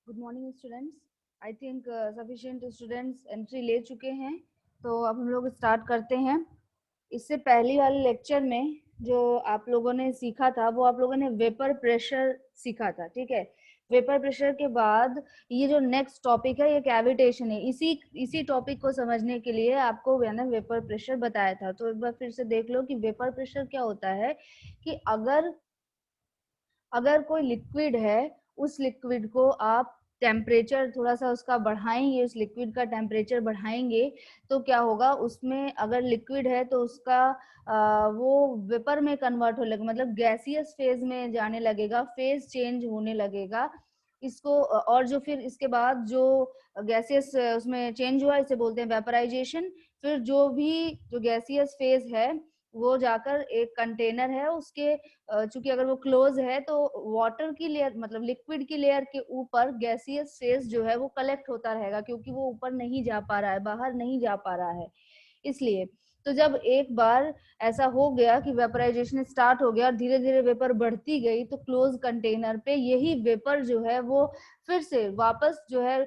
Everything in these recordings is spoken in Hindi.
Good morning students. I think sufficient students entry ले चुके हैं, तो अब हम लोग स्टार्ट करते हैं। इससे पहली वाले लेक्चर में जो आप लोगों ने सीखा था वो आप लोगों ने वेपर प्रेशर सीखा था, ठीक है। वेपर प्रेशर के बाद ये जो नेक्स्ट टॉपिक है ये कैविटेशन है। इसी टॉपिक को समझने के लिए आपको मैंने वेपर प्रेशर बताया था, तो एक बार फिर से देख लो कि वेपर प्रेशर क्या होता है। कि अगर अगर कोई लिक्विड है, उस लिक्विड को आप टेम्परेचर थोड़ा सा उसका बढ़ाएंगे, उस लिक्विड का टेम्परेचर बढ़ाएंगे, तो क्या होगा, उसमें अगर लिक्विड है तो उसका वो वेपर में कन्वर्ट हो लगेगा, मतलब गैसियस फेज में जाने लगेगा, फेज चेंज होने लगेगा इसको। और जो फिर इसके बाद जो गैसियस उसमें चेंज हुआ इसे बोलते हैं वेपराइजेशन। फिर जो भी जो गैसियस फेज है वो जाकर एक कंटेनर है उसके, चूंकि अगर वो क्लोज है तो वाटर की लेयर मतलब लिक्विड की लेयर के ऊपर गैसियस फेज जो है वो कलेक्ट होता रहेगा, क्योंकि वो ऊपर नहीं जा पा रहा है, बाहर नहीं जा पा रहा है, इसलिए। तो जब एक बार ऐसा हो गया कि वेपराइजेशन स्टार्ट हो गया और धीरे धीरे वेपर बढ़ती गई, तो क्लोज कंटेनर पे यही वेपर जो है वो फिर से वापस जो है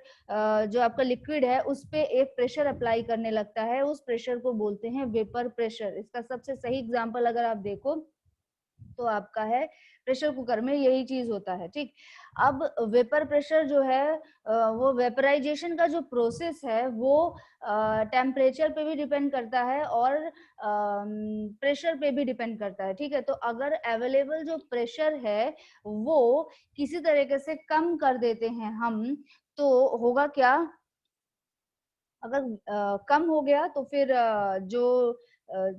जो आपका लिक्विड है उस पे एक प्रेशर अप्लाई करने लगता है। उस प्रेशर को बोलते हैं वेपर प्रेशर। इसका सबसे सही एग्जांपल अगर आप देखो तो आपका है प्रेशर कुकर में यही चीज होता है, ठीक। अब वेपर प्रेशर जो है वो वेपराइजेशन का जो प्रोसेस है वो टेम्परेचर पे भी डिपेंड करता है और प्रेशर पे भी डिपेंड करता है, ठीक है। तो अगर अवेलेबल जो प्रेशर है वो किसी तरीके से कम कर देते हैं हम, तो होगा क्या, अगर कम हो गया तो फिर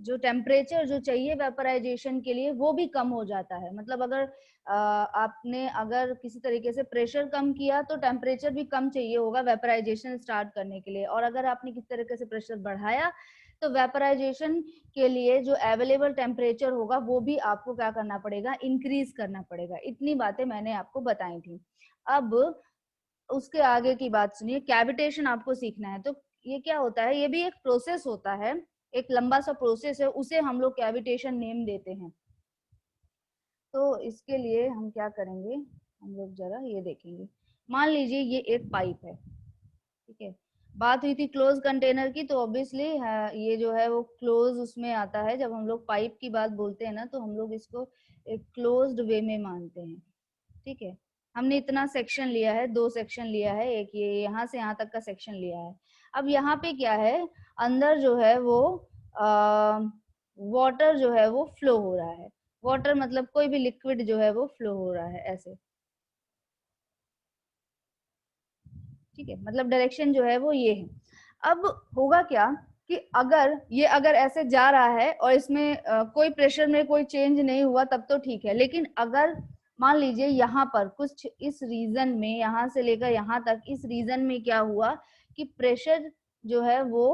जो टेम्परेचर जो चाहिए वेपराइजेशन के लिए वो भी कम हो जाता है। मतलब अगर आपने अगर किसी तरीके से प्रेशर कम किया तो टेम्परेचर भी कम चाहिए होगा वेपराइजेशन स्टार्ट करने के लिए, और अगर आपने किसी तरीके से प्रेशर बढ़ाया तो वेपराइजेशन के लिए जो अवेलेबल टेम्परेचर होगा वो भी आपको क्या करना पड़ेगा, इंक्रीज करना पड़ेगा। इतनी बातें मैंने आपको बताई थी। अब उसके आगे की बात सुनिए, कैविटेशन आपको सीखना है। तो ये क्या होता है, ये भी एक प्रोसेस होता है, एक लंबा सा प्रोसेस है, उसे हम लोग कैविटेशन नेम देते हैं। तो इसके लिए हम क्या करेंगे, हम लोग जरा ये देखेंगे। मान लीजिए ये एक पाइप है, ठीक है। बात हुई थी क्लोज कंटेनर की, तो ऑब्वियसली ये जो है वो क्लोज उसमें आता है। जब हम लोग पाइप की बात बोलते हैं ना तो हम लोग इसको एक क्लोज्ड वे में मानते हैं, ठीक है। हमने इतना सेक्शन लिया है, दो सेक्शन लिया है, एक ये यहाँ से यहाँ तक का सेक्शन लिया है। अब यहाँ पे क्या है, अंदर जो है वो वाटर जो है वो फ्लो हो रहा है। वाटर मतलब कोई भी लिक्विड जो है वो फ्लो हो रहा है ऐसे, ठीक है। मतलब डायरेक्शन जो है वो ये है। अब होगा क्या कि अगर ऐसे जा रहा है और इसमें कोई प्रेशर में कोई चेंज नहीं हुआ तब तो ठीक है, लेकिन अगर मान लीजिए यहाँ पर कुछ इस रीजन में, यहाँ से लेकर यहाँ तक इस रीजन में क्या हुआ कि प्रेशर जो है वो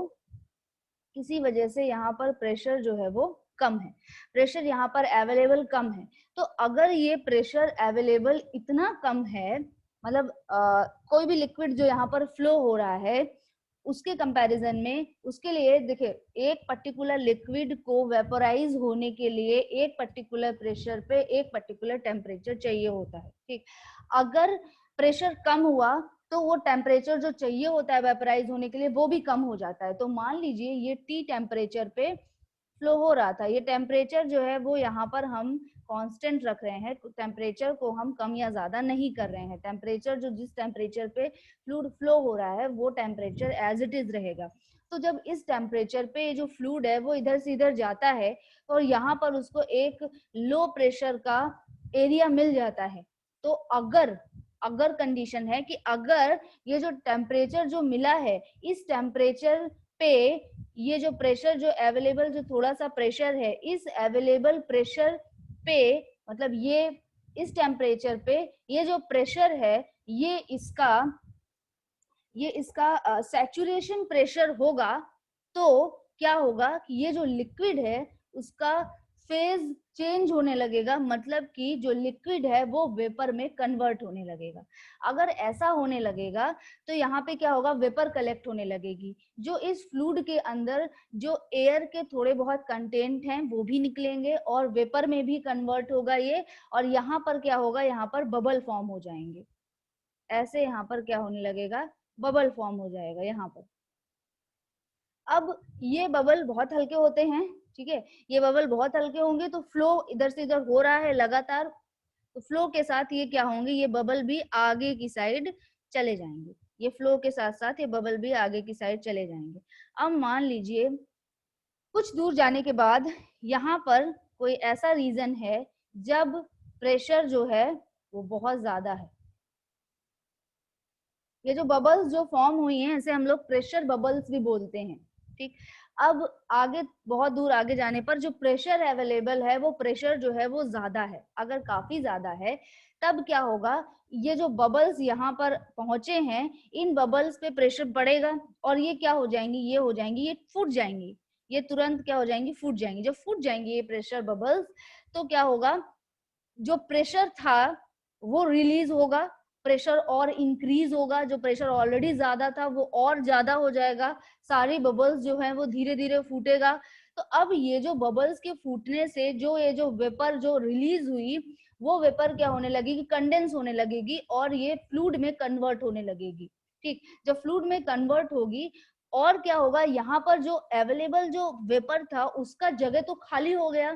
किसी वजह से यहाँ पर प्रेशर जो है वो कम है, प्रेशर यहाँ पर अवेलेबल कम है। तो अगर ये प्रेशर अवेलेबल इतना कम है, मतलब कोई भी लिक्विड जो यहाँ पर फ्लो हो रहा है उसके कंपैरिजन में, उसके लिए देखिए एक पर्टिकुलर लिक्विड को वेपोराइज होने के लिए एक पर्टिकुलर प्रेशर पे एक पर्टिकुलर टेम्परेचर चाहिए होता है, ठीक। अगर प्रेशर कम हुआ तो वो टेम्परेचर जो चाहिए होता है वेपराइज होने के लिए वो भी कम हो जाता है। तो मान लीजिए ये टी टेम्परेचर पे फ्लो हो रहा था, ये टेम्परेचर जो है वो यहाँ पर हम कांस्टेंट रख रहे हैं, टेम्परेचर को हम कम या ज्यादा नहीं कर रहे हैं। टेम्परेचर जो जिस टेम्परेचर पे फ्लूइड फ्लो हो रहा है वो टेम्परेचर एज इट इज रहेगा। तो जब इस टेम्परेचर पे जो फ्लूइड है वो इधर से इधर जाता है और यहाँ पर उसको एक लो प्रेशर का एरिया मिल जाता है, तो अगर अगर कंडीशन है कि अगर ये जो टेम्परेचर जो मिला है इस टेम्परेचर पे ये जो प्रेशर जो अवेलेबल जो थोड़ा सा प्रेशर है इस अवेलेबल प्रेशर पे, मतलब ये इस टेम्परेचर पे ये जो प्रेशर है ये इसका सैचुरेशन प्रेशर होगा, तो क्या होगा कि ये जो लिक्विड है उसका फेज चेंज होने लगेगा, मतलब कि जो लिक्विड है वो वेपर में कन्वर्ट होने लगेगा। अगर ऐसा होने लगेगा तो यहाँ पे क्या होगा, वेपर कलेक्ट होने लगेगी, जो इस फ्लूइड के अंदर जो एयर के थोड़े बहुत कंटेंट हैं वो भी निकलेंगे और वेपर में भी कन्वर्ट होगा ये, और यहाँ पर क्या होगा, यहाँ पर बबल फॉर्म हो जाएंगे। ऐसे यहाँ पर क्या होने लगेगा, बबल फॉर्म हो जाएगा यहाँ पर। अब ये बबल बहुत हल्के होते हैं, ठीक है, ये बबल बहुत हल्के होंगे तो फ्लो इधर से इधर हो रहा है लगातार, तो फ्लो के साथ ये क्या होंगे, ये बबल भी आगे की साइड चले जाएंगे, ये फ्लो के साथ साथ ये बबल भी आगे की साइड चले जाएंगे। अब मान लीजिए कुछ दूर जाने के बाद यहाँ पर कोई ऐसा रीजन है जब प्रेशर जो है वो बहुत ज्यादा है, ये जो बबल्स जो फॉर्म हुई हैं इसे हम लोग प्रेशर बबल्स भी बोलते हैं, ठीक। अब आगे बहुत दूर आगे जाने पर जो प्रेशर अवेलेबल है वो प्रेशर जो है वो ज्यादा है, अगर काफी ज्यादा है तब क्या होगा, ये जो बबल्स यहाँ पर पहुंचे हैं इन बबल्स पे प्रेशर पड़ेगा और ये क्या हो जाएंगी, ये हो जाएंगी, ये फूट जाएंगी, ये तुरंत क्या हो जाएंगी, फूट जाएंगी। जब फूट जाएंगी ये प्रेशर बबल्स तो क्या होगा, जो प्रेशर था वो रिलीज होगा, प्रेशर और इंक्रीज होगा, जो प्रेशर ऑलरेडी ज्यादा था वो और ज्यादा हो जाएगा, सारी बबल्स जो है वो धीरे धीरे फूटेगा। तो अब ये जो बबल्स के फूटने से जो ये जो वेपर जो रिलीज हुई वो वेपर क्या होने लगेगी, कंडेंस होने लगेगी और ये फ्लूइड में कन्वर्ट होने लगेगी, ठीक। जब फ्लूइड में कन्वर्ट होगी और क्या होगा, यहाँ पर जो अवेलेबल जो वेपर था उसका जगह तो खाली हो गया,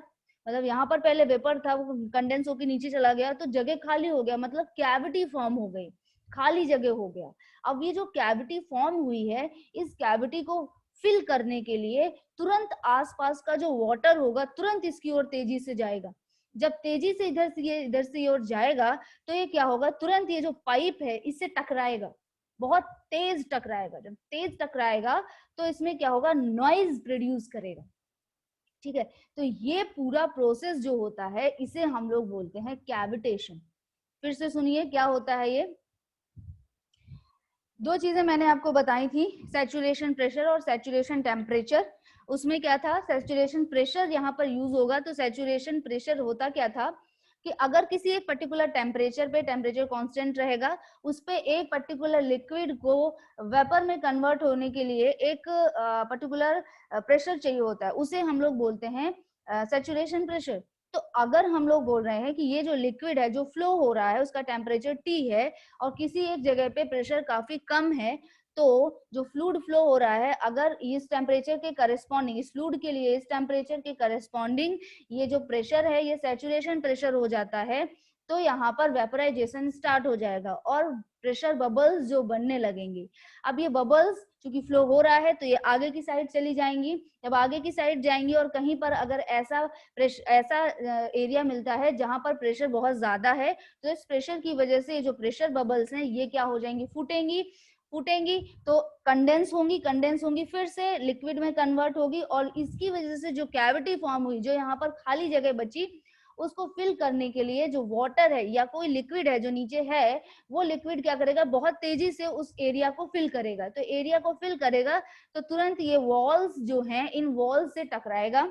मतलब यहाँ पर पहले वेपर था वो कंडेंस होकर नीचे चला गया तो जगह खाली हो गया, मतलब कैविटी फॉर्म हो गई, खाली जगह हो गया। अब ये जो कैविटी फॉर्म हुई है इस कैविटी को फिल करने के लिए तुरंत आसपास का जो वाटर होगा तुरंत इसकी ओर तेजी से जाएगा, जब तेजी से इधर से ओर जाएगा तो ये क्या होगा, तुरंत ये जो पाइप है इससे टकराएगा, बहुत तेज टकराएगा, जब तेज टकराएगा तो इसमें क्या होगा, नॉइज प्रोड्यूस करेगा, ठीक है। तो ये पूरा प्रोसेस जो होता है इसे हम लोग बोलते हैं कैविटेशन। फिर से सुनिए क्या होता है ये, दो चीजें मैंने आपको बताई थी, सैचुरेशन प्रेशर और सैचुरेशन टेम्परेचर। उसमें क्या था, सैचुरेशन प्रेशर यहाँ पर यूज होगा तो सैचुरेशन प्रेशर होता क्या था कि अगर किसी एक पर्टिकुलर टेम्परेचर पे, टेम्परेचर कांस्टेंट रहेगा, उस पे एक पर्टिकुलर लिक्विड को वेपर में कन्वर्ट होने के लिए एक पर्टिकुलर प्रेशर चाहिए होता है, उसे हम लोग बोलते हैं सैचुरेशन प्रेशर। तो अगर हम लोग बोल रहे हैं कि ये जो लिक्विड है जो फ्लो हो रहा है उसका टेम्परेचर T है और किसी एक जगह पे प्रेशर काफी कम है, तो जो फ्लूइड फ्लो हो रहा है अगर इस टेम्परेचर के करस्पॉन्डिंग, इस फ्लूइड के लिए इस टेम्परेचर के करस्पॉन्डिंग ये जो प्रेशर है ये सैचुरेशन प्रेशर हो जाता है, तो यहाँ पर वेपराइजेशन स्टार्ट हो जाएगा और प्रेशर बबल्स जो बनने लगेंगे। अब ये बबल्स चूंकि फ्लो हो रहा है तो ये आगे की साइड चली जाएंगी, जब आगे की साइड जाएंगी और कहीं पर अगर ऐसा एरिया मिलता है जहां पर प्रेशर बहुत ज्यादा है तो इस प्रेशर की वजह से जो प्रेशर बबल्स हैं ये क्या हो जाएंगी, फूटेंगी, फूटेंगी तो कंडेंस होंगी, कंडेंस होंगी फिर से लिक्विड में कन्वर्ट होगी और इसकी वजह से जो कैविटी फॉर्म हुई, जो यहाँ पर खाली जगह बची उसको फिल करने के लिए जो वाटर है या कोई लिक्विड है जो नीचे है वो लिक्विड क्या करेगा, बहुत तेजी से उस एरिया को फिल करेगा, तो एरिया को फिल करेगा तो तुरंत ये वॉल्स जो हैं इन वॉल्स से टकराएगा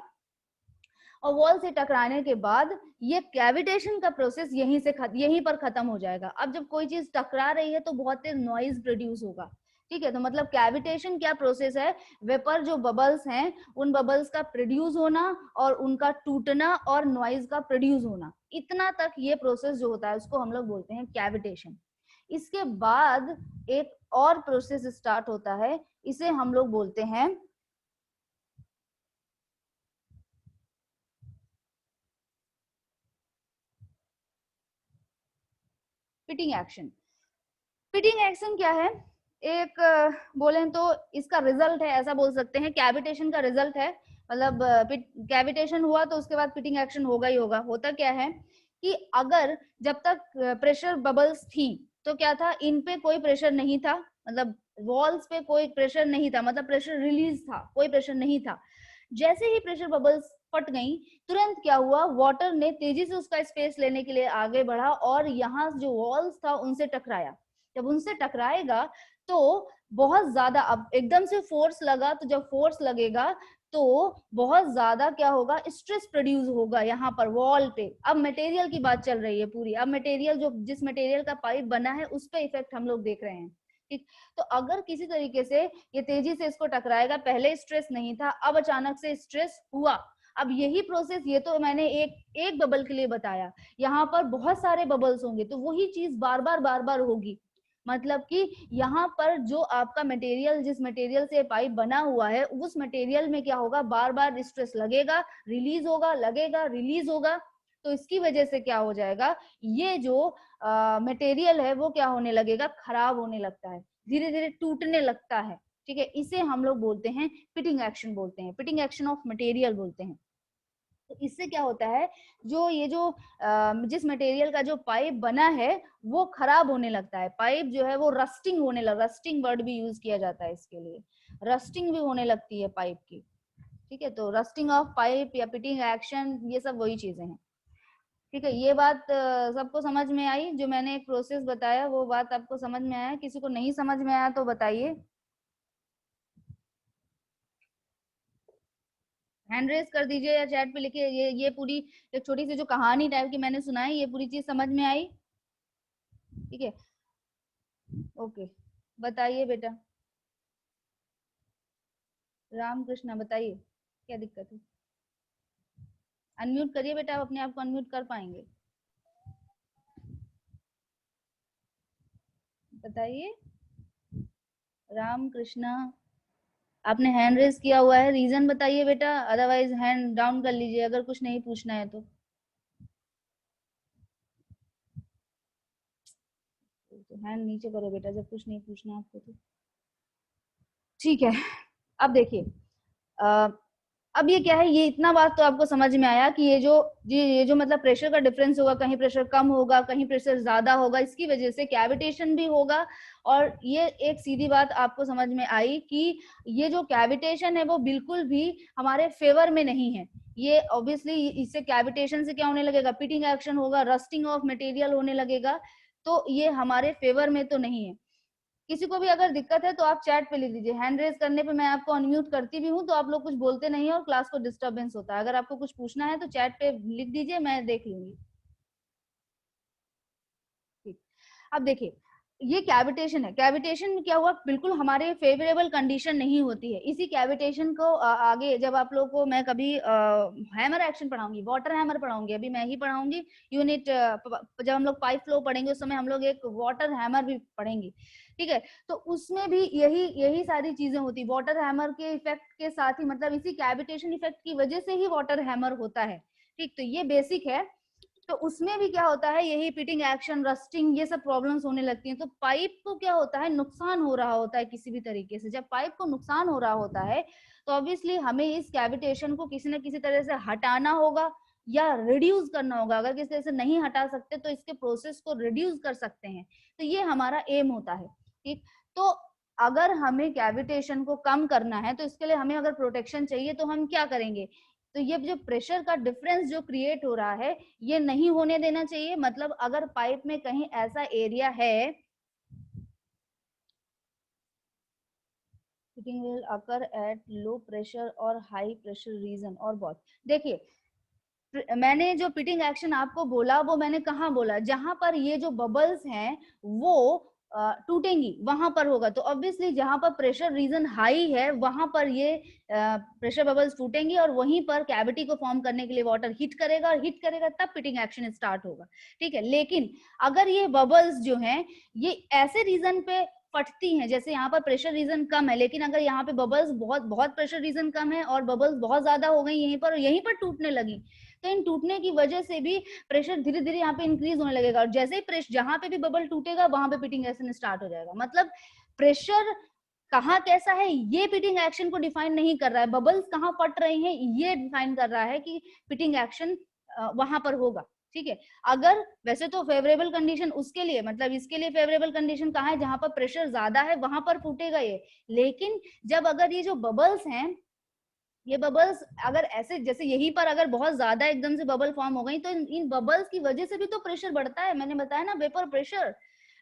और वॉल से टकराने के बाद ये कैविटेशन का प्रोसेस यहीं पर खत्म हो जाएगा। अब जब कोई चीज टकरा रही है तो बहुत तेज नॉइज प्रोड्यूस होगा, ठीक है। तो मतलब कैविटेशन क्या प्रोसेस है, वेपर जो बबल्स हैं उन बबल्स का प्रोड्यूस होना और उनका टूटना और नॉइज का प्रोड्यूस होना, इतना तक ये प्रोसेस जो होता है उसको हम लोग बोलते हैं कैविटेशन। इसके बाद एक और प्रोसेस स्टार्ट होता है, इसे हम लोग बोलते हैं पिटिंग एक्शन। पिटिंग एक्शन क्या है, एक बोले तो इसका रिजल्ट है, ऐसा बोल सकते हैं कैविटेशन का रिजल्ट है, मतलब कैविटेशन हुआ तो उसके बाद पिटिंग एक्शन होगा ही होगा। होता क्या है कि अगर जब तक प्रेशर बबल्स थी तो क्या था, इन पे कोई प्रेशर नहीं था, मतलब वॉल्स पे कोई प्रेशर नहीं था, मतलब प्रेशर रिलीज था, कोई प्रेशर नहीं था। जैसे ही प्रेशर बबल्स फट गई तुरंत क्या हुआ, वाटर ने तेजी से उसका स्पेस लेने के लिए आगे बढ़ा और यहाँ जो वॉल्स था उनसे टकराया। जब उनसे टकराएगा तो बहुत ज्यादा, अब एकदम से फोर्स लगा तो जब फोर्स लगेगा तो बहुत ज्यादा क्या होगा, स्ट्रेस प्रोड्यूस होगा यहाँ पर वॉल पे। अब मटेरियल की बात चल रही है पूरी, अब मटेरियल जो जिस मटेरियल का पाइप बना है उस पर इफेक्ट हम लोग देख रहे हैं, ठीक। तो अगर किसी तरीके से ये तेजी से इसको टकराएगा, पहले स्ट्रेस नहीं था अब अचानक से स्ट्रेस हुआ, अब यही प्रोसेस, ये तो मैंने एक बबल के लिए बताया, यहाँ पर बहुत सारे बबल्स होंगे तो वही चीज बार बार होगी, मतलब कि यहाँ पर जो आपका मटेरियल, जिस मटेरियल से पाइप बना हुआ है, उस मटेरियल में क्या होगा, बार बार स्ट्रेस लगेगा, रिलीज होगा, लगेगा, रिलीज होगा। तो इसकी वजह से क्या हो जाएगा, ये जो मटेरियल है वो क्या होने लगेगा, खराब होने लगता है, धीरे धीरे टूटने लगता है। ठीक है, इसे हम लोग बोलते हैं पिटिंग एक्शन बोलते हैं, पिटिंग एक्शन ऑफ मटेरियल बोलते हैं। तो इससे क्या होता है, जो ये जो जिस मटेरियल का जो पाइप बना है वो खराब होने लगता है, पाइप जो है वो रस्टिंग होने लगा, रस्टिंग वर्ड भी यूज किया जाता है इसके लिए, रस्टिंग भी होने लगती है पाइप की। ठीक है, तो रस्टिंग ऑफ पाइप या पिटिंग एक्शन, ये सब वही चीजें हैं। ठीक है, ये बात सबको समझ में आई, जो मैंने एक प्रोसेस बताया वो बात आपको समझ में आया? किसी को नहीं समझ में आया तो बताइए, हैंड रेस कर दीजिए या चैट पे लिखिए। ये पूरी एक छोटी सी जो कहानी टाइप की मैंने सुनाई, ये पूरी चीज समझ में आई? ठीक है, ओके, बताइए बेटा। राम कृष्णा, बताइए क्या दिक्कत है? अनम्यूट करिए बेटा, आप अपने आप को अनम्यूट कर पाएंगे? बताइए राम कृष्णा, आपने हैंड रेस किया हुआ है, रीजन बताइए बेटा, अदरवाइज हैंड डाउन कर लीजिए अगर कुछ नहीं पूछना है तो हैंड नीचे करो बेटा, जब कुछ नहीं पूछना आपको तो। ठीक है, अब देखिए, अब ये क्या है, ये इतना बात तो आपको समझ में आया कि ये जो मतलब प्रेशर का डिफरेंस होगा, कहीं प्रेशर कम होगा, कहीं प्रेशर ज्यादा होगा, इसकी वजह से कैविटेशन भी होगा। और ये एक सीधी बात आपको समझ में आई कि ये जो कैविटेशन है वो बिल्कुल भी हमारे फेवर में नहीं है। ये ऑब्वियसली इससे कैविटेशन से क्या होने लगेगा, पिटिंग एक्शन होगा, रस्टिंग ऑफ मटेरियल होने लगेगा, तो ये हमारे फेवर में तो नहीं है। किसी को भी अगर दिक्कत है तो आप चैट पे लिख दीजिए, हैंड रेज करने पे मैं आपको अनम्यूट करती भी हूँ तो आप लोग कुछ बोलते नहीं है और क्लास को डिस्टरबेंस होता है। अगर आपको कुछ पूछना है तो चैट पे लिख दीजिए, मैं देख लूंगी। ठीक, अब देखिए, ये कैविटेशन है, कैविटेशन में क्या हुआ, बिल्कुल हमारे फेवरेबल कंडीशन नहीं होती है। इसी कैविटेशन को आगे जब आप लोग को मैं कभी हैमर एक्शन पढ़ाऊंगी, वाटर हैमर पढ़ाऊंगी, अभी मैं ही पढ़ाऊंगी यूनिट, जब हम लोग पाइप फ्लो पढ़ेंगे उस समय हम लोग एक वाटर हैमर भी पढ़ेंगे। ठीक है, तो उसमें भी यही यही सारी चीजें होती, वाटर हैमर के इफेक्ट के साथ ही, मतलब इसी कैविटेशन इफेक्ट की वजह से ही वाटर हैमर होता है। ठीक, तो ये बेसिक है। तो उसमें भी क्या होता है, यही पिटिंग एक्शन, रस्टिंग, ये सब प्रॉब्लम्स होने लगती हैं। तो पाइप को क्या होता है, नुकसान हो रहा होता है किसी भी तरीके से। जब पाइप को नुकसान हो रहा होता है तो ऑब्वियसली हमें इस कैविटेशन को किसी न किसी तरह से हटाना होगा या रिड्यूस करना होगा। अगर किसी तरह से नहीं हटा सकते तो इसके प्रोसेस को रिड्यूस कर सकते हैं, तो ये हमारा एम होता है। ठीक, तो अगर हमें कैविटेशन को कम करना है तो इसके लिए हमें अगर प्रोटेक्शन चाहिए तो हम क्या करेंगे, तो ये जो प्रेशर का डिफरेंस जो क्रिएट हो रहा है ये नहीं होने देना चाहिए। मतलब अगर पाइप में कहीं ऐसा एरिया है, fitting will occur at low pressure और हाई प्रेशर रीजन। और बहुत देखिए, मैंने जो पिटिंग एक्शन आपको बोला वो मैंने कहा बोला, जहां पर ये जो बबल्स हैं वो टूटेंगी वहां पर होगा। तो ऑब्वियसली जहां पर प्रेशर रीजन हाई है वहां पर ये प्रेशर बबल्स टूटेंगी और वहीं पर कैविटी को फॉर्म करने के लिए वाटर हिट करेगा, और हिट करेगा तब पिटिंग एक्शन स्टार्ट होगा। ठीक है, लेकिन अगर ये बबल्स जो हैं ये ऐसे रीजन पे फटती हैं, जैसे यहाँ पर प्रेशर रीजन कम है लेकिन अगर यहाँ पे बबल्स बहुत बहुत प्रेशर रीजन कम है और बबल्स बहुत ज्यादा हो गई यहीं पर टूटने लगी, तो इन टूटने की वजह से भी प्रेशर धीरे धीरे यहाँ पे इंक्रीज होने लगेगा। और जैसे ही प्रेशर जहां पे भी बबल टूटेगा वहां पे पिटिंग एक्शन स्टार्ट हो जाएगा। मतलब प्रेशर कहाँ कैसा है ये पिटिंग एक्शन को डिफाइन नहीं कर रहा है, बबल्स कहाँ फट रहे हैं ये डिफाइन कर रहा है कि पिटिंग एक्शन वहां पर होगा। ठीक है, अगर वैसे तो फेवरेबल कंडीशन उसके लिए, मतलब इसके लिए फेवरेबल कंडीशन कहाँ है, जहां पर प्रेशर ज्यादा है वहां पर फूटेगा ये। लेकिन जब अगर ये जो बबल्स हैं, ये बबल्स अगर ऐसे जैसे यहीं पर अगर बहुत ज्यादा एकदम से बबल फॉर्म हो गई तो इन बबल्स की वजह से भी तो प्रेशर बढ़ता है। मैंने बताया ना, वेपर प्रेशर,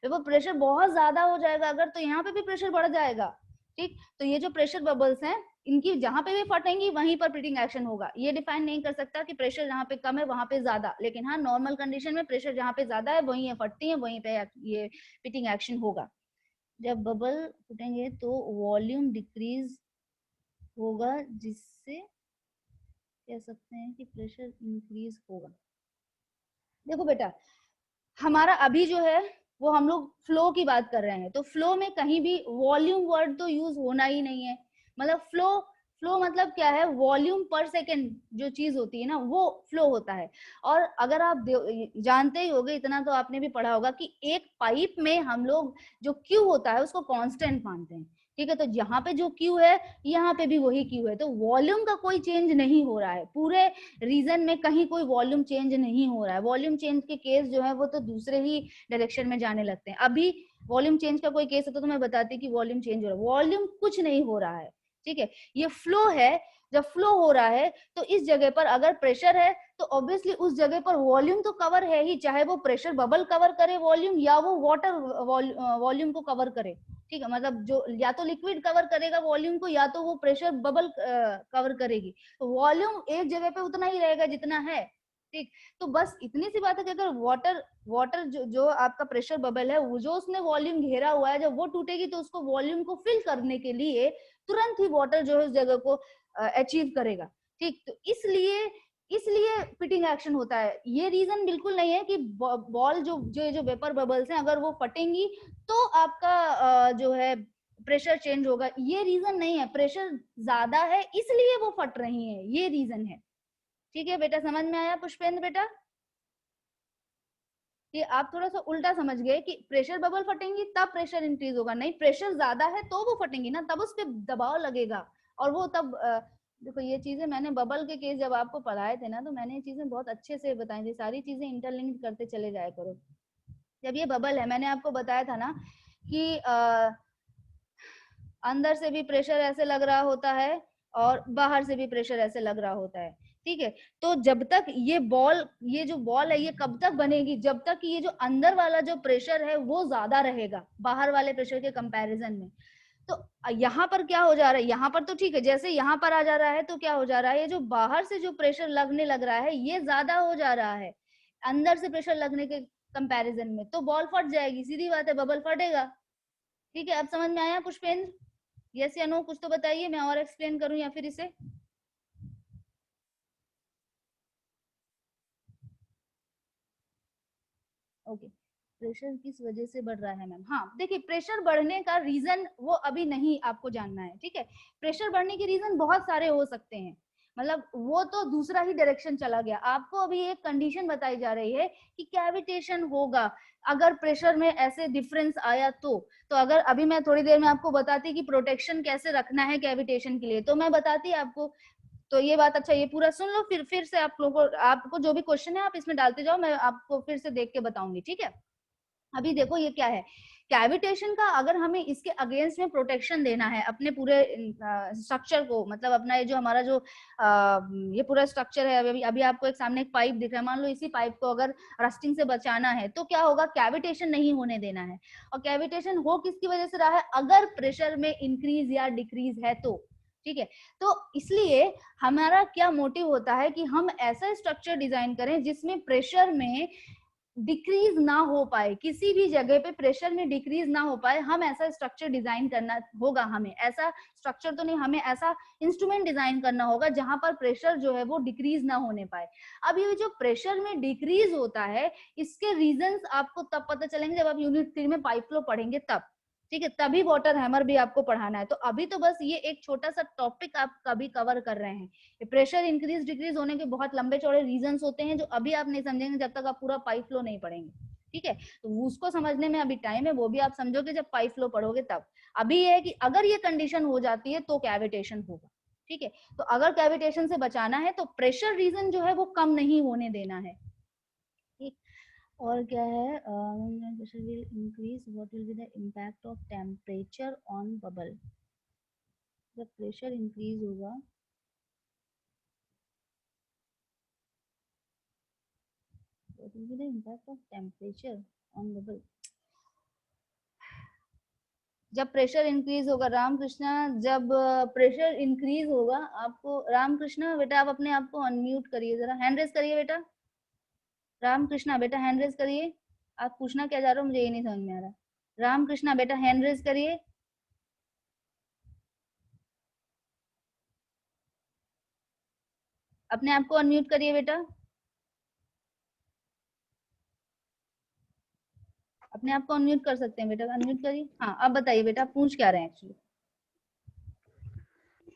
वेपर प्रेशर बहुत ज्यादा हो जाएगा अगर, तो यहाँ पे भी प्रेशर बढ़ जाएगा। ठीक, तो ये जो प्रेशर बबल्स हैं इनकी जहां पे भी फटेंगी वहीं पर पिटिंग एक्शन होगा। ये डिफाइन नहीं कर सकता कि प्रेशर जहाँ पे कम है वहां पे ज्यादा, लेकिन हाँ नॉर्मल कंडीशन में प्रेशर जहाँ पे ज्यादा है वहीं फटती है, वहीं पे ये पिटिंग एक्शन होगा। जब बबल फूटेंगे तो वॉल्यूम डिक्रीज होगा, जिससे कह सकते हैं कि प्रेशर इंक्रीज होगा। देखो बेटा, हमारा अभी जो है वो हम लोग फ्लो की बात कर रहे हैं, तो फ्लो में कहीं भी वॉल्यूम वर्ड तो यूज होना ही नहीं है। मतलब फ्लो, फ्लो मतलब क्या है, वॉल्यूम पर सेकेंड जो चीज होती है ना वो फ्लो होता है। और अगर आप जानते ही होगे, इतना तो आपने भी पढ़ा होगा कि एक पाइप में हम लोग जो क्यू होता है उसको कांस्टेंट मानते हैं, ठीक है। तो यहाँ पे जो क्यू है यहाँ पे भी वही क्यू है, तो वॉल्यूम का कोई चेंज नहीं हो रहा है, पूरे रीजन में कहीं कोई वॉल्यूम चेंज नहीं हो रहा है। वॉल्यूम चेंज के केस जो है वो तो दूसरे ही डायरेक्शन में जाने लगते हैं। अभी वॉल्यूम चेंज का कोई केस है तो मैं बताती कि वॉल्यूम चेंज हो रहा है, वॉल्यूम कुछ नहीं हो रहा है, ठीक है। ये फ्लो है, जब फ्लो हो रहा है तो इस जगह पर अगर प्रेशर है तो ऑब्वियसली उस जगह पर वॉल्यूम तो कवर है ही, चाहे वो प्रेशर बबल कवर करे वॉल्यूम या वो वाटर वॉल्यूम को कवर करे, ठीक है। मतलब जो या तो लिक्विड कवर करेगा वॉल्यूम को या तो वो प्रेशर बबल कवर करेगी, तो वॉल्यूम एक जगह पे उतना ही रहेगा जितना है, ठीक। तो बस इतनी सी बात है कि अगर वाटर वाटर जो आपका प्रेशर बबल है वो जो उसने वॉल्यूम घेरा हुआ है, जब वो टूटेगी तो उसको वॉल्यूम को फिल करने के लिए तुरंत ही वाटर जो है उस जगह को अचीव करेगा, ठीक। तो इसलिए इसलिए फिटिंग एक्शन होता है। ये रीजन बिल्कुल नहीं है कि बॉल जो वेपर बबल्स हैं अगर वो फटेंगी तो आपका जो है प्रेशर चेंज होगा, ये रीजन नहीं है। प्रेशर ज्यादा है इसलिए वो फट रही है, ये रीजन है, ठीक है बेटा। समझ में आया पुष्पेंद्र बेटा? कि आप थोड़ा सा उल्टा समझ गए कि प्रेशर बबल फटेंगी तब प्रेशर इंक्रीज होगा, नहीं, प्रेशर ज्यादा है तो वो फटेंगी ना, तब उस पर दबाव लगेगा और वो तब देखो ये चीजें मैंने बबल के केस जब आपको पढ़ाए थे ना तो मैंने ये चीजें बहुत अच्छे से बताई थी, सारी चीजें इंटरलिंक करते चले जाया करो। जब ये बबल है मैंने आपको बताया था ना कि अंदर से भी प्रेशर ऐसे लग रहा होता है और बाहर से भी प्रेशर ऐसे लग रहा होता है, ठीक है। तो जब तक ये जो बॉल है ये कब तक बनेगी, जब तक कि ये जो अंदर वाला जो प्रेशर है वो ज्यादा रहेगा बाहर वाले प्रेशर के कंपैरिजन में। तो यहाँ पर क्या हो जा रहा है, यहाँ पर तो ठीक है, जैसे यहाँ पर आ जा रहा है तो क्या हो जा रहा है, ये जो बाहर से जो प्रेशर लगने लग रहा है ये ज्यादा हो जा रहा है अंदर से प्रेशर लगने के कंपैरिजन में, तो बॉल फट जाएगी, सीधी बात है, बबल फटेगा, ठीक है। अब समझ में आया पुष्पेंद्र? यस या नो कुछ तो बताइए, मैं और एक्सप्लेन करूं या फिर इसे। ओके, प्रेशर किस वजह से बढ़ रहा है मैम? हाँ देखिए, प्रेशर बढ़ने का रीजन वो अभी नहीं आपको जानना है, ठीक है। प्रेशर बढ़ने के रीजन बहुत सारे हो सकते हैं, मतलब वो तो दूसरा ही डायरेक्शन चला गया। आपको अभी एक कंडीशन बताई जा रही है कि कैविटेशन होगा अगर प्रेशर में ऐसे डिफरेंस आया तो अगर अभी मैं थोड़ी देर में आपको बताती कि प्रोटेक्शन कैसे रखना है कैविटेशन के लिए तो मैं बताती आपको। तो ये बात, अच्छा ये पूरा सुन लो, फिर से आप लोगों को, आपको जो भी क्वेश्चन है आप इसमें डालते जाओ, मैं आपको फिर से देख के बताऊंगी, ठीक है। अभी देखो ये क्या है, कैविटेशन का अगर हमें इसके अगेंस्ट में प्रोटेक्शन देना है अपने पूरे स्ट्रक्चर को, मतलब अपना ये जो हमारा जो ये पूरा स्ट्रक्चर है, अभी अभी आपको एक सामने एक पाइप दिख रहा है, मान लो इसी पाइप को अगर रस्टिंग से बचाना है तो क्या होगा, कैविटेशन नहीं होने देना है। और कैविटेशन हो किसकी वजह से रहा है, अगर प्रेशर में इंक्रीज या डिक्रीज है तो, ठीक है। तो इसलिए हमारा क्या मोटिव होता है कि हम ऐसा स्ट्रक्चर डिजाइन करें जिसमें प्रेशर में डिक्रीज ना हो पाए, किसी भी जगह पे प्रेशर में डिक्रीज ना हो पाए, हम ऐसा स्ट्रक्चर डिजाइन करना होगा। हमें ऐसा स्ट्रक्चर तो नहीं, हमें ऐसा इंस्ट्रूमेंट डिजाइन करना होगा जहां पर प्रेशर जो है वो डिक्रीज ना होने पाए। अब ये जो प्रेशर में डिक्रीज होता है इसके रीजंस आपको तब पता चलेंगे जब आप यूनिट 3 में पाइप फ्लो पढ़ेंगे तब, ठीक है। तभी वाटर हैमर भी आपको पढ़ाना है। तो अभी तो बस ये एक छोटा सा टॉपिक आप कभी कवर कर रहे हैं, प्रेशर इंक्रीज डिक्रीज होने के बहुत लंबे चौड़े रीजंस होते हैं जो अभी आप नहीं समझेंगे जब तक आप पूरा पाइप फ्लो नहीं पढ़ेंगे, ठीक है। तो उसको समझने में अभी टाइम है, वो भी आप समझोगे जब पाइप फ्लो पढ़ोगे तब। अभी ये है कि अगर ये कंडीशन हो जाती है तो कैविटेशन होगा, ठीक है। तो अगर कैविटेशन से बचाना है तो प्रेशर रीजन जो है वो कम नहीं होने देना है, ठीक। और क्या है, pressure will increase, what will be the impact of temperature on bubble. जब प्रेशर इंक्रीज होगा, what will be the impact of temperature on bubble। जब प्रेशर इंक्रीज होगा, रामकृष्णा, जब प्रेशर इंक्रीज होगा, आपको रामकृष्णा बेटा आप अपने आप को अनम्यूट करिए, जरा हैंड रेज करिए बेटा, रामकृष्णा बेटा हैंड रेज करिए। आप पूछना क्या जा रहे हो मुझे ये नहीं समझ में आ रहा। रामकृष्णा बेटा हैंड रेज करिए, अपने आप को अनम्यूट करिए बेटा। अपने आप को अनम्यूट कर सकते हैं बेटा, अनम्यूट करिए। हाँ अब बताइए बेटा, आप पूछ क्या रहे हैं एक्चुअली।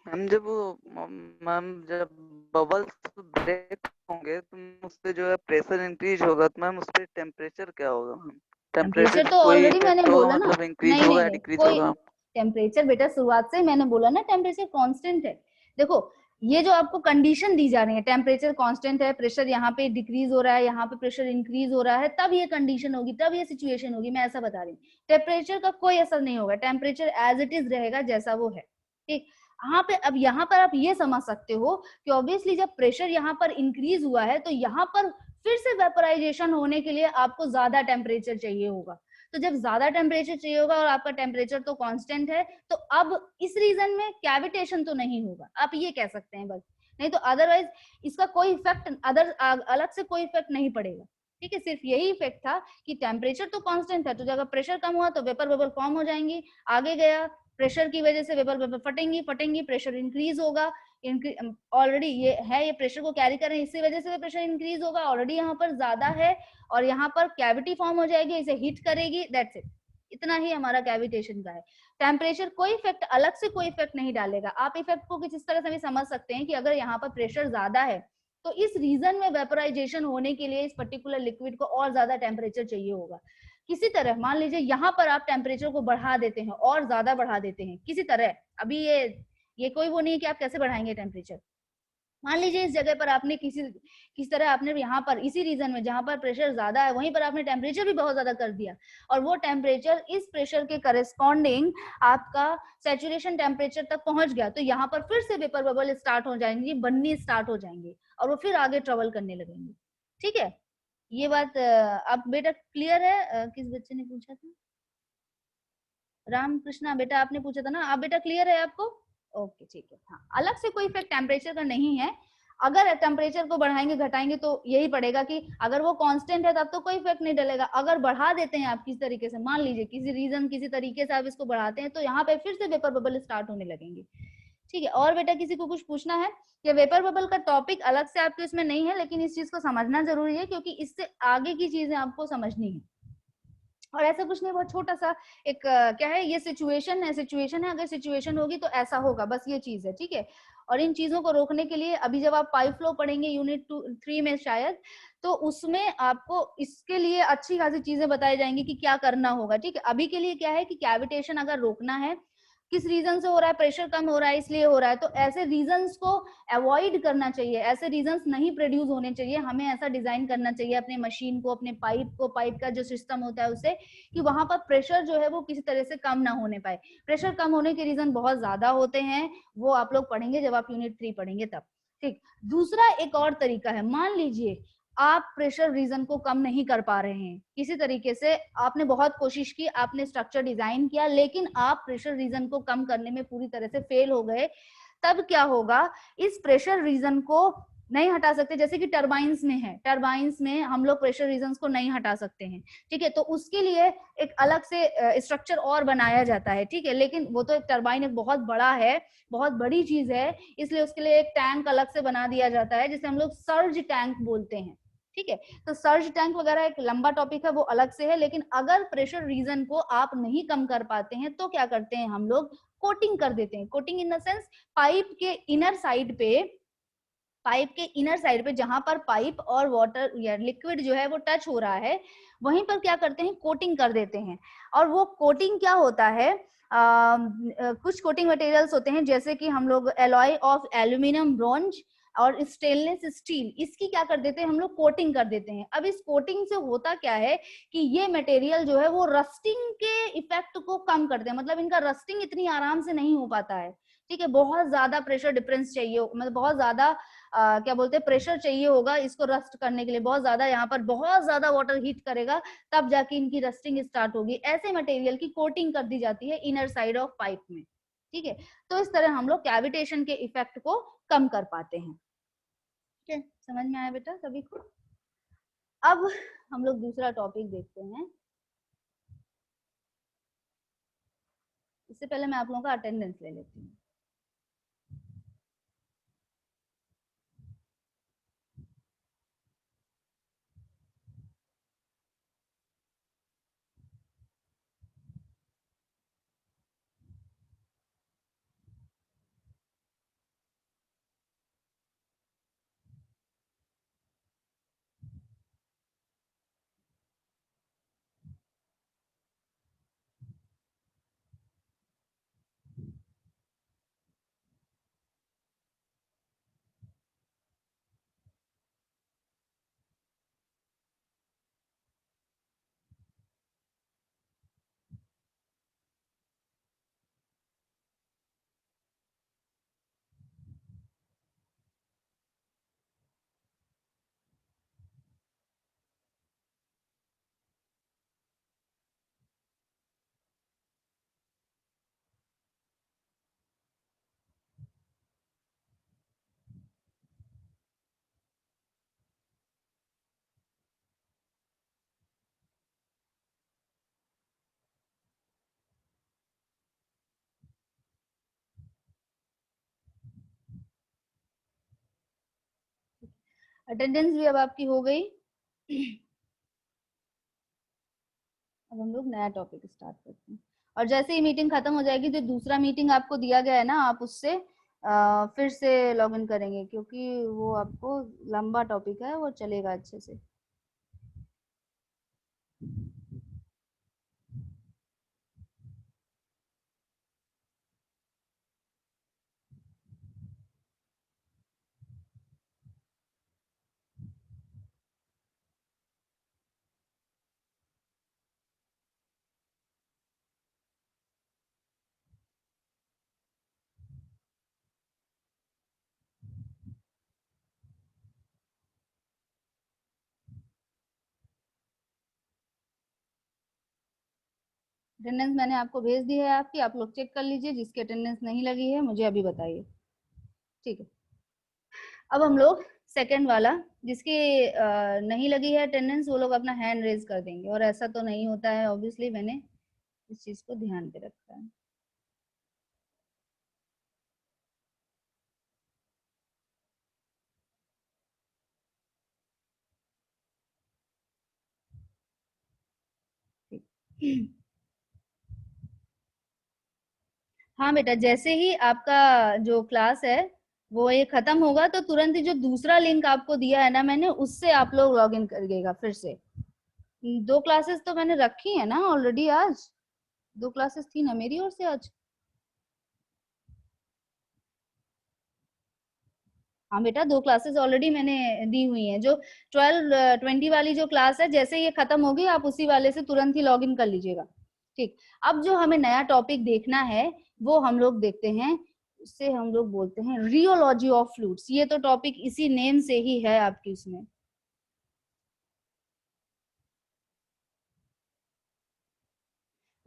मैम जब वो मैम जब बबल्स ब्रेक होंगे तो उससे जो है प्रेशर इंक्रीज होगा, तो मैम उस पर टेम्परेचर क्या होगा मैम? टेम्परेचर टेम्परेचर तो कोई ऑलरेडी मैंने इफेक्ट होगा, बोला ना। मतलब इंक्रीज नहीं नहीं होगा या नहीं, डिक्रीज कोई होगा? टेम्परेचर बेटा शुरुआत से ही मैंने बोला ना, टेम्परेचर कांस्टेंट है। देखो, ये जो आपको कंडीशन दी जा रही है, टेम्परेचर कांस्टेंट है, प्रेशर यहाँ पे डिक्रीज हो रहा है, यहाँ पे प्रेशर इंक्रीज हो रहा है, तब ये कंडीशन होगी, तब ये सिचुएशन होगी, मैं ऐसा बता रही हूँ। टेम्परेचर का कोई असर नहीं होगा, टेम्परेचर एज इट इज रहेगा जैसा वो है। ठीक। यहाँ पे अब यहाँ पर आप ये समझ सकते हो कि ऑब्वियसली जब प्रेशर यहाँ पर इंक्रीज हुआ है तो यहाँ पर फिर से वेपराइजेशन होने के लिए आपको ज्यादा टेम्परेचर चाहिए होगा। तो जब ज्यादा टेम्परेचर चाहिए होगा और आपका टेम्परेचर तो कांस्टेंट है, तो अब इस रीजन में कैविटेशन तो नहीं होगा, आप ये कह सकते हैं बस। नहीं तो अदरवाइज इसका कोई इफेक्ट अदर अलग से कोई इफेक्ट नहीं पड़ेगा। ठीक है, सिर्फ यही इफेक्ट था कि टेम्परेचर तो कांस्टेंट था, तो जब प्रेशर कम हुआ तो वेपर बबल फॉर्म हो जाएंगी। आगे गया, प्रेशर की वजह से वेपर बबल फटेंगी फटेंगी, प्रेशर इंक्रीज होगा। ऑलरेडी ये है, ये प्रेशर को कैरी कर रहे हैं, इसी वजह से प्रेशर इंक्रीज होगा, ऑलरेडी यहाँ पर ज्यादा है और यहाँ पर कैविटी फॉर्म हो जाएगी, इसे हिट करेगी, दैट्स इट। इतना ही हमारा कैविटेशन का है। टेम्परेचर कोई इफेक्ट अलग से कोई इफेक्ट नहीं डालेगा। आप इफेक्ट को किस तरह से भी समझ सकते हैं कि अगर यहाँ पर प्रेशर ज्यादा है तो इस रीजन में वेपोराइजेशन होने के लिए इस पर्टिकुलर लिक्विड को और ज्यादा टेम्परेचर चाहिए होगा। किसी तरह मान लीजिए यहाँ पर आप टेम्परेचर को बढ़ा देते हैं और ज्यादा बढ़ा देते हैं किसी तरह, अभी ये कोई वो नहीं है कि आप कैसे बढ़ाएंगे टेम्परेचर। मान लीजिए इस जगह पर आपने किसी तरह आपने यहाँ पर इसी रीजन में जहां पर प्रेशर ज्यादा है वहीं पर आपने टेम्परेचर भी बहुत ज्यादा कर दिया, और वो टेम्परेचर इस प्रेशर के करस्पॉन्डिंग आपका सैचुरेशन टेम्परेचर तक पहुंच गया, तो यहाँ पर फिर से वेपर बबल स्टार्ट हो जाएंगी, बननी स्टार्ट हो जाएंगे और वो फिर आगे ट्रेवल करने लगेंगे। ठीक है, ये बात अब बेटा क्लियर है? किस बच्चे ने पूछा था? राम कृष्णा बेटा आपने पूछा था ना, आप बेटा क्लियर है आपको? ओके ठीक है। हाँ, अलग से कोई इफेक्ट टेम्परेचर का नहीं है। अगर टेम्परेचर को बढ़ाएंगे घटाएंगे तो यही पड़ेगा कि अगर वो कांस्टेंट है तब तो कोई इफेक्ट नहीं डलेगा। अगर बढ़ा देते हैं आप किसी तरीके से, मान लीजिए किसी रीजन किसी तरीके से आप इसको बढ़ाते हैं, तो यहाँ पे फिर से वेपर बबल स्टार्ट होने लगेंगे। ठीक है, और बेटा किसी को कुछ पूछना है? ये वेपर बबल का टॉपिक अलग से आपके इसमें नहीं है, लेकिन इस चीज को समझना जरूरी है क्योंकि इससे आगे की चीजें आपको समझनी है। और ऐसा कुछ नहीं, बहुत छोटा सा एक क्या है, ये सिचुएशन है, सिचुएशन है, अगर सिचुएशन होगी तो ऐसा होगा, बस ये चीज है। ठीक है, और इन चीजों को रोकने के लिए अभी जब आप पाइप फ्लो पढ़ेंगे यूनिट 3 में शायद, तो उसमें आपको इसके लिए अच्छी खासी चीजें बताई जाएंगी कि क्या करना होगा। ठीक है, अभी के लिए क्या है कि कैविटेशन अगर रोकना है, किस रीजन से हो रहा है, प्रेशर कम हो रहा है इसलिए हो रहा है, तो ऐसे रीजंस को अवॉइड करना चाहिए, ऐसे रीजंस नहीं प्रोड्यूस होने चाहिए। हमें ऐसा डिजाइन करना चाहिए अपने मशीन को, अपने पाइप को, पाइप का जो सिस्टम होता है उसे, कि वहां पर प्रेशर जो है वो किसी तरह से कम ना होने पाए। प्रेशर कम होने के रीजन बहुत ज्यादा होते हैं, वो आप लोग पढ़ेंगे जब आप यूनिट 3 पढ़ेंगे तब। ठीक, दूसरा एक और तरीका है, मान लीजिए आप प्रेशर रीजन को कम नहीं कर पा रहे हैं किसी तरीके से, आपने बहुत कोशिश की, आपने स्ट्रक्चर डिजाइन किया, लेकिन आप प्रेशर रीजन को कम करने में पूरी तरह से फेल हो गए, तब क्या होगा? इस प्रेशर रीजन को नहीं हटा सकते, जैसे कि टरबाइंस में है, टरबाइंस में हम लोग प्रेशर रीजन को नहीं हटा सकते हैं। ठीक है, तो उसके लिए एक अलग से स्ट्रक्चर और बनाया जाता है। ठीक है, लेकिन वो तो एक टरबाइन एक बहुत बड़ा है, बहुत बड़ी चीज है, इसलिए उसके लिए एक टैंक अलग से बना दिया जाता है जिसे हम लोग सर्ज टैंक बोलते हैं। ठीक है, तो सर्ज टैंक वगैरह एक लंबा टॉपिक है, वो अलग से है। लेकिन अगर प्रेशर रीजन को आप नहीं कम कर पाते हैं तो क्या करते हैं हम लोग? कोटिंग कर देते हैं। Coating in the sense, pipe के इनर साइड पे, पाइप के इनर साइड पे जहां पर पाइप और वाटर या लिक्विड जो है वो टच हो रहा है, वहीं पर क्या करते हैं? कोटिंग कर देते हैं। और वो कोटिंग क्या होता है? कुछ कोटिंग मटेरियल्स होते हैं जैसे कि हम लोग एलॉय ऑफ एल्यूमिनियम, ब्रॉन्ज और स्टेनलेस स्टील, इसकी क्या कर देते हैं हम लोग? कोटिंग कर देते हैं। अब इस कोटिंग से होता क्या है कि ये मटेरियल जो है वो रस्टिंग के इफेक्ट को कम करते हैं, मतलब इनका रस्टिंग इतनी आराम से नहीं हो पाता है। ठीक है, बहुत ज्यादा प्रेशर डिफरेंस चाहिए, मतलब बहुत ज्यादा क्या बोलते हैं, प्रेशर चाहिए होगा इसको रस्ट करने के लिए, बहुत ज्यादा, यहाँ पर बहुत ज्यादा वाटर हीट करेगा तब जाके इनकी रस्टिंग स्टार्ट होगी। ऐसे मटेरियल की कोटिंग कर दी जाती है इनर साइड ऑफ पाइप में। ठीक है, तो इस तरह हम लोग कैविटेशन के इफेक्ट को कम कर पाते हैं। ठीक है, समझ में आया बेटा सभी को? अब हम लोग दूसरा टॉपिक देखते हैं। इससे पहले मैं आप लोगों का अटेंडेंस ले लेती हूँ। अटेंडेंस भी अब आपकी हो गई। अब हम लोग नया टॉपिक स्टार्ट करते हैं, और जैसे ही मीटिंग खत्म हो जाएगी, जो दूसरा मीटिंग आपको दिया गया है ना, आप उससे फिर से लॉग इन करेंगे, क्योंकि वो आपको लंबा टॉपिक है, वो चलेगा अच्छे से। अटेंडेंस मैंने आपको भेज दी है आपकी, आप लोग चेक कर लीजिए, जिसकी अटेंडेंस नहीं लगी है मुझे अभी बताइए, ठीक है। अब हम लोग सेकंड वाला, जिसकी नहीं लगी है अटेंडेंस, वो लोग अपना हैंड रेज कर देंगे, और ऐसा तो नहीं होता है ऑब्वियसली, मैंने इस चीज को ध्यान पे रखा है। ठीक। हाँ बेटा, जैसे ही आपका जो क्लास है वो ये खत्म होगा, तो तुरंत ही जो दूसरा लिंक आपको दिया है ना मैंने, उससे आप लोग लॉग इन करिएगा फिर से। 2 क्लासेस तो मैंने रखी है ना ऑलरेडी आज, 2 क्लासेस थी ना मेरी ओर से आज। हाँ बेटा, 2 क्लासेस ऑलरेडी मैंने दी हुई हैं। जो 12-20 वाली जो क्लास है, जैसे ये खत्म होगी आप उसी वाले से तुरंत ही लॉग इन कर लीजिएगा, ठीक। अब जो हमें नया टॉपिक देखना है वो हम लोग देखते हैं, उससे हम लोग बोलते हैं रियोलॉजी ऑफ फ्लूइड्स। ये तो टॉपिक इसी नेम से ही है आपकी इसमें।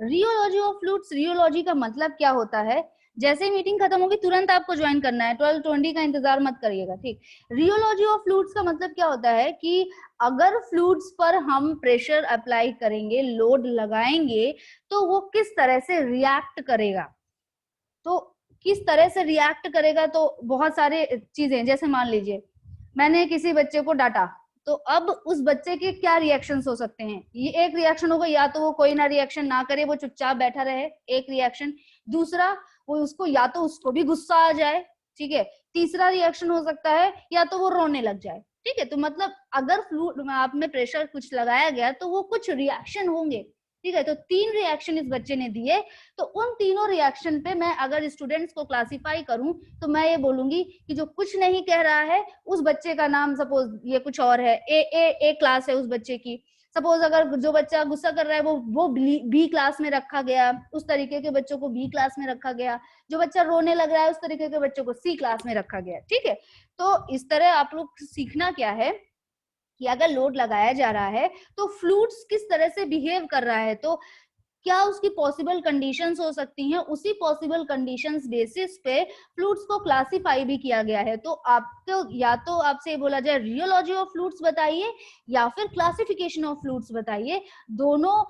रियोलॉजी ऑफ फ्लूइड्स, रियोलॉजी का मतलब क्या होता है? जैसे ही मीटिंग खत्म होगी तुरंत आपको ज्वाइन करना है, 12-20 का इंतजार मत करिएगा, ठीक। रियोलॉजी ऑफ फ्लूइड्स का मतलब क्या होता है कि अगर फ्लूइड्स पर हम प्रेशर अप्लाई करेंगे, लोड लगाएंगे, तो वो किस तरह से रिएक्ट करेगा। तो किस तरह से रिएक्ट करेगा, तो बहुत सारे चीजें, जैसे मान लीजिए मैंने किसी बच्चे को डांटा, तो अब उस बच्चे के क्या रिएक्शंस हो सकते हैं? ये एक रिएक्शन होगा, या तो वो कोई ना रिएक्शन ना करे, वो चुपचाप बैठा रहे, एक रिएक्शन। दूसरा, वो उसको या तो उसको भी गुस्सा आ जाए, ठीक है। तीसरा रिएक्शन हो सकता है या तो वो रोने लग जाए, ठीक है। तो मतलब अगर फ्लूइड में आप में प्रेशर कुछ लगाया गया तो वो कुछ रिएक्शन होंगे, ठीक है। तो 3 रिएक्शन इस बच्चे ने दिए, तो उन तीनों रिएक्शन पे मैं अगर स्टूडेंट्स को क्लासिफाई करूं, तो मैं ये बोलूंगी कि जो कुछ नहीं कह रहा है उस बच्चे का नाम, सपोज ये कुछ और है, ए क्लास है उस बच्चे की। सपोज अगर जो बच्चा गुस्सा कर रहा है वो बी क्लास में रखा गया, उस तरीके के बच्चों को बी क्लास में रखा गया। जो बच्चा रोने लग रहा है उस तरीके के बच्चों को सी क्लास में रखा गया, ठीक है। तो इस तरह आप लोग सीखना क्या है कि अगर लोड लगाया जा रहा है तो फ्लूइड्स किस तरह से बिहेव कर रहा है, तो क्या उसकी पॉसिबल कंडीशंस हो सकती हैं, उसी पॉसिबल कंडीशंस बेसिस पे फ्लूइड्स को क्लासिफाई भी किया गया है। तो आपको या तो आपसे ये बोला जाए रियोलॉजी ऑफ फ्लूइड्स बताइए, या फिर क्लासिफिकेशन ऑफ फ्लूइड्स बताइए, दोनों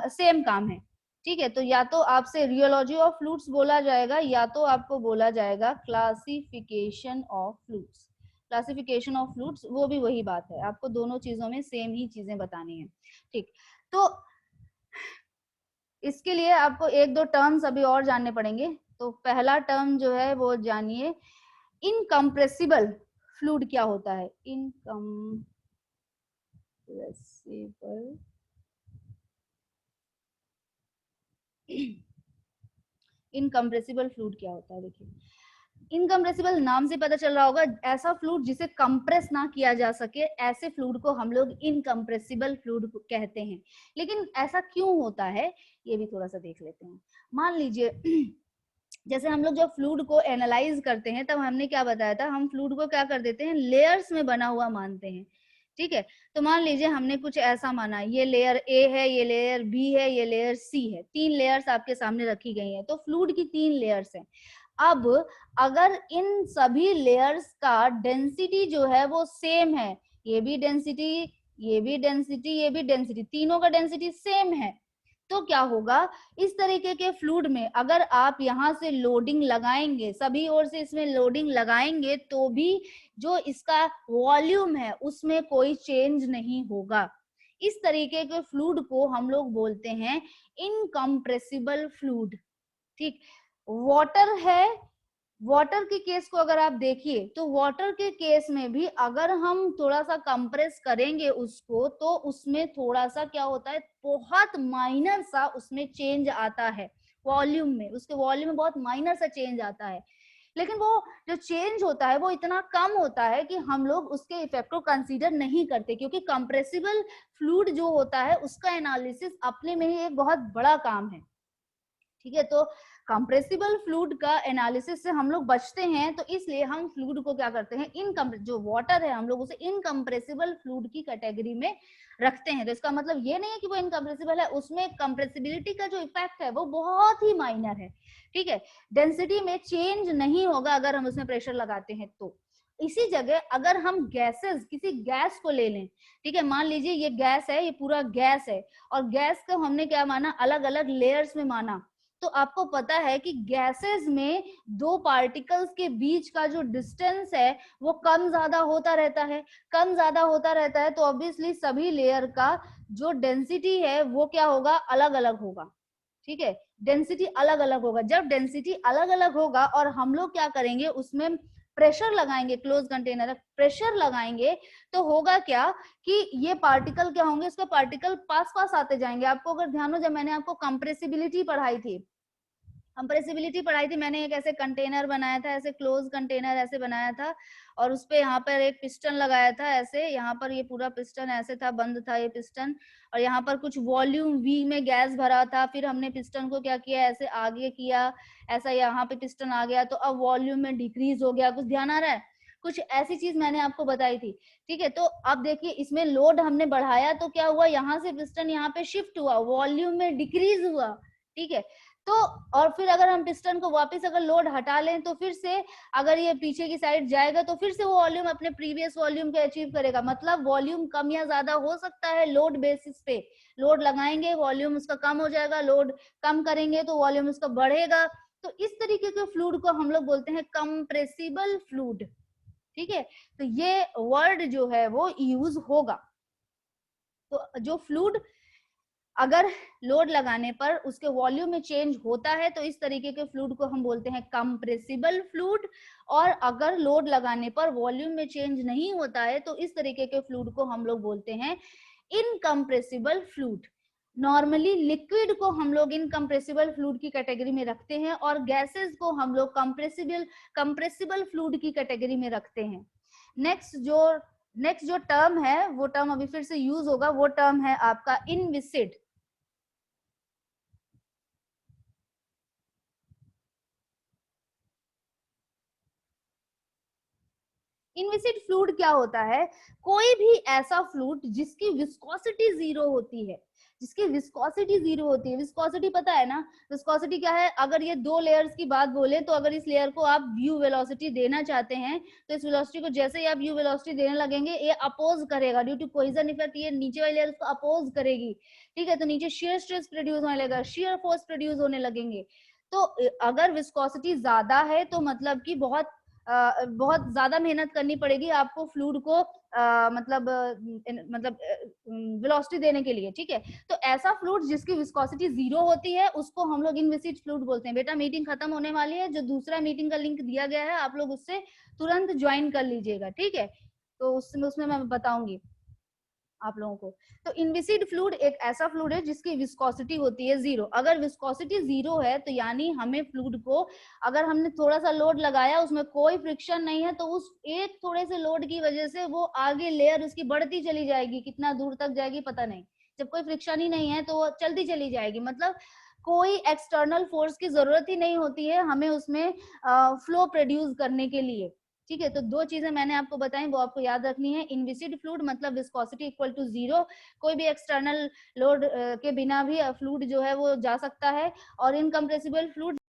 सेम काम है, ठीक है। तो या तो आपसे रियोलॉजी ऑफ फ्लूइड्स बोला जाएगा, या तो आपको बोला जाएगा classification of fluids. Classification of fluids वो भी वही बात है, आपको दोनों चीजों में सेम ही चीजें बतानी है, ठीक। तो इसके लिए आपको 1-2 टर्म्स अभी और जानने पड़ेंगे। तो पहला टर्म जो है वो जानिए, इनकम्प्रेसिबल फ्लूइड क्या होता है। इनकम्प्रेसिबल इनकम्प्रेसिबल फ्लूइड क्या होता है, देखिए इनकम्प्रेसिबल नाम से पता चल रहा होगा, ऐसा फ्लूइड जिसे कंप्रेस ना किया जा सके, ऐसे फ्लूइड को हम लोग इनकम्प्रेसिबल फ्लूइड कहते हैं। लेकिन ऐसा क्यों होता है ये भी थोड़ा सा देख लेते हैं। मान लीजिए जैसे हम लोग जब फ्लूइड को एनालाइज करते हैं, तब हमने क्या बताया था, हम फ्लूइड को क्या कर देते हैं, लेयर्स में बना हुआ मानते हैं, ठीक है। तो मान लीजिए हमने कुछ ऐसा माना, ये लेयर ए है, ये लेयर बी है, ये लेयर सी है, 3 लेयर्स आपके सामने रखी गई हैं। तो फ्लूइड की 3 लेयर्स हैं। अब अगर इन सभी लेयर्स का डेंसिटी जो है वो सेम है, ये भी डेंसिटी, ये भी डेंसिटी, ये भी डेंसिटी, तीनों का डेंसिटी सेम है, तो क्या होगा, इस तरीके के फ्लूइड में अगर आप यहाँ से लोडिंग लगाएंगे, सभी ओर से इसमें लोडिंग लगाएंगे, तो भी जो इसका वॉल्यूम है उसमें कोई चेंज नहीं होगा। इस तरीके के फ्लूइड को हम लोग बोलते हैं इनकम्प्रेसिबल फ्लूइड। ठीक, वाटर है, वाटर के केस को अगर आप देखिए तो वाटर के केस में भी अगर हम थोड़ा सा कंप्रेस करेंगे उसको, तो उसमें थोड़ा सा क्या होता है, बहुत माइनर सा उसमें चेंज आता है वॉल्यूम में, उसके वॉल्यूम में बहुत माइनर सा चेंज आता है। लेकिन वो जो चेंज होता है वो इतना कम होता है कि हम लोग उसके इफेक्ट को कंसीडर नहीं करते, क्योंकि कंप्रेसिबल फ्लूइड जो होता है उसका एनालिसिस अपने में ही एक बहुत बड़ा काम है। ठीक है, तो कंप्रेसिबल फ्लूइड का एनालिसिस से हम लोग बचते हैं, तो इसलिए हम फ्लूइड को क्या करते हैं, जो वाटर है हम लोग उसे इनकम्प्रेसिबल फ्लूइड की कैटेगरी में रखते हैं। तो इसका मतलब ये नहीं है कि वो इनकम्प्रेसिबल है, उसमें कंप्रेसिबिलिटी का जो इफेक्ट है वो बहुत ही माइनर है। ठीक है, डेंसिटी में चेंज नहीं होगा अगर हम उसमें प्रेशर लगाते हैं तो। इसी जगह अगर हम गैसेस, किसी गैस को ले लें, ठीक है, मान लीजिए ये गैस है, ये पूरा गैस है, और गैस को हमने क्या माना, अलग अलग लेयर्स में माना। तो आपको पता है कि गैसेस में दो पार्टिकल्स के बीच का जो डिस्टेंस है वो कम ज्यादा होता रहता है, कम ज्यादा होता रहता है, तो ऑब्वियसली सभी लेयर का जो डेंसिटी है वो क्या होगा, अलग अलग होगा। ठीक है, डेंसिटी अलग अलग होगा। जब डेंसिटी अलग अलग होगा और हम लोग क्या करेंगे, उसमें प्रेशर लगाएंगे, क्लोज कंटेनर प्रेशर लगाएंगे, तो होगा क्या कि ये पार्टिकल क्या होंगे, इसके पार्टिकल पास पास आते जाएंगे। आपको अगर ध्यान हो, जब मैंने आपको कंप्रेसिबिलिटी पढ़ाई थी, कंप्रेसिबिलिटी पढ़ाई थी, मैंने एक ऐसे कंटेनर बनाया था, ऐसे क्लोज कंटेनर ऐसे बनाया था, और उसपे यहाँ पर एक पिस्टन लगाया था, ऐसे यहाँ पर ये पूरा पिस्टन ऐसे था, बंद था ये पिस्टन, और यहाँ पर कुछ वॉल्यूम V में गैस भरा था। फिर हमने पिस्टन को क्या किया, ऐसे आगे किया, ऐसा यहाँ पे पिस्टन आ गया, तो अब वॉल्यूम में डिक्रीज हो गया। कुछ ध्यान आ रहा है, कुछ ऐसी चीज मैंने आपको बताई थी। ठीक है, तो अब देखिए इसमें लोड हमने बढ़ाया तो क्या हुआ, यहाँ से पिस्टन यहाँ पे शिफ्ट हुआ, वॉल्यूम में डिक्रीज हुआ। ठीक है, तो और फिर अगर हम पिस्टन को वापस अगर लोड हटा लें, तो फिर से अगर ये पीछे की साइड जाएगा, तो फिर से वो वॉल्यूम अपने प्रीवियस वॉल्यूम को अचीव करेगा। मतलब वॉल्यूम कम या ज्यादा हो सकता है लोड बेसिस पे। लोड लगाएंगे, वॉल्यूम उसका कम हो जाएगा, लोड कम करेंगे तो वॉल्यूम उसका बढ़ेगा। तो इस तरीके के फ्लूइड को हम लोग बोलते हैं कंप्रेसिबल फ्लूइड। ठीक है, तो ये वर्ड जो है वो यूज होगा। तो जो फ्लूइड अगर लोड लगाने पर उसके वॉल्यूम में चेंज होता है, तो इस तरीके के फ्लूइड को हम बोलते हैं कंप्रेसिबल फ्लूइड। और अगर लोड लगाने पर वॉल्यूम में चेंज नहीं होता है, तो इस तरीके के फ्लूइड को हम लोग बोलते हैं इनकम्प्रेसिबल फ्लूइड। नॉर्मली लिक्विड को हम लोग इनकम्प्रेसिबल फ्लूइड की कैटेगरी में रखते हैं, और गैसेस को हम लोग कंप्रेसिबल फ्लूइड की कैटेगरी में रखते हैं। नेक्स्ट जो टर्म है, वो टर्म अभी फिर से यूज होगा, वो टर्म है आपका इनविसिड। इनविसिड फ्लूइड क्या होता है, कोई भी ऐसा फ्लूइड जिसकी विस्कोसिटी जीरो होती है, जिसकी विस्कोसिटी जीरो होती है। विस्कोसिटी पता है ना, विस्कोसिटी क्या है, अगर ये दो लेयर्स की बात बोले, तो अगर इस लेयर को आप यू वेलोसिटी देना चाहते हैं, तो इस वेलोसिटी को जैसे ही आप यू वेलोसिटी देने लगेंगे, ये अपोज करेगा ड्यू टू कोहेजन इफेक्ट, ये नीचे वाली लेयर को अपोज करेगी। ठीक है, तो नीचे शियर स्ट्रेस प्रोड्यूस होने लगेगा, शियर फोर्स प्रोड्यूस होने लगेंगे। तो अगर विस्कोसिटी ज्यादा है, तो मतलब कि बहुत ज्यादा मेहनत करनी पड़ेगी आपको फ्लूइड को मतलब वेलोसिटी देने के लिए। ठीक है, तो ऐसा फ्लूइड जिसकी विस्कोसिटी जीरो होती है उसको हम लोग इनविसिड फ्लूइड बोलते हैं। बेटा मीटिंग खत्म होने वाली है, जो दूसरा मीटिंग का लिंक दिया गया है आप लोग उससे तुरंत ज्वाइन कर लीजिएगा। ठीक है, तो उसमें मैं बताऊंगी आप लोगों को। तो इनविसिड फ्लूइड एक ऐसा फ्लूइड है जिसकी विस्कोसिटी होती है जीरो। अगर विस्कोसिटी जीरो है, तो यानी हमें फ्लूइड को, अगर हमने थोड़ा सा लोड लगाया, उसमें कोई फ्रिक्शन नहीं है, तो उस एक थोड़े से लोड की वजह से वो आगे लेयर उसकी बढ़ती चली जाएगी, कितना दूर तक जाएगी पता नहीं। जब कोई फ्रिक्शन ही नहीं है तो वो चलती चली जाएगी, मतलब कोई एक्सटर्नल फोर्स की जरूरत ही नहीं होती है हमें उसमें फ्लो प्रोड्यूस करने के लिए। ठीक है, तो दो चीजें मैंने आपको बताई, वो आपको याद रखनी है। इनविसिड फ्लूइड मतलब विस्कोसिटी इक्वल टू जीरो, कोई भी एक्सटर्नल लोड के बिना भी फ्लूइड जो है वो जा सकता है। और इनकम्प्रेसिबल फ्लूइड